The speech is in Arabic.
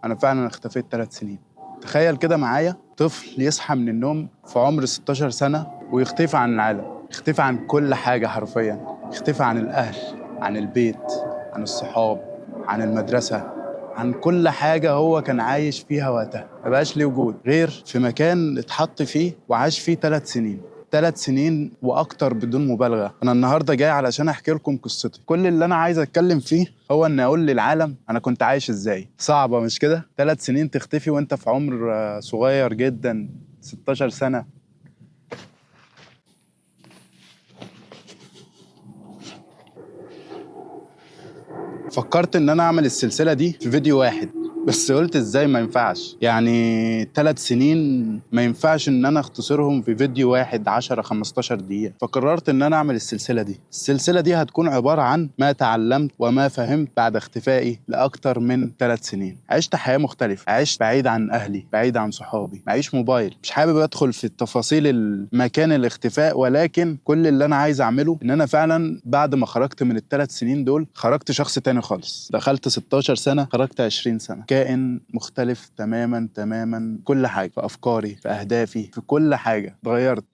انا فعلا اختفيت 3 سنين. تخيل كده معايا طفل يصحى من النوم في عمر 16 سنة ويختفي عن العالم، يختفي عن كل حاجة حرفيا، يختفي عن الأهل، عن البيت، عن الصحاب، عن المدرسة، عن كل حاجة هو كان عايش فيها وقتها. مبقاش ليه وجود غير في مكان اتحط فيه وعاش فيه 3 سنين. 3 سنين واكتر بدون مبالغه. انا النهارده جاي علشان احكي لكم قصتي. كل اللي انا عايز اتكلم فيه هو ان اقول للعالم انا كنت عايش ازاي. صعبه مش كده؟ 3 سنين تختفي وانت في عمر صغير جدا، 16 سنه. فكرت ان انا اعمل السلسله دي في فيديو واحد، بس قلت ازاي؟ ما ينفعش، يعني 3 سنين ما ينفعش ان انا اختصرهم في فيديو واحد 10 15 دقيقة. فقررت ان انا اعمل السلسلة دي. السلسلة دي هتكون عبارة عن ما تعلمت وما فهمت بعد اختفائي لأكتر من 3 سنين. عشت حياة مختلفة، عشت بعيد عن اهلي، بعيد عن صحابي، معيش موبايل. مش حابب ادخل في التفاصيل المكان الاختفاء، ولكن كل اللي انا عايز اعمله ان انا فعلا بعد ما خرجت من ال3 سنين دول خرجت شخص تاني خالص. دخلت 16 سنة، خرجت 20 سنة، كائن مختلف تماما تماما. كل حاجة، في أفكاري، في أهدافي، في كل حاجة اتغيرت.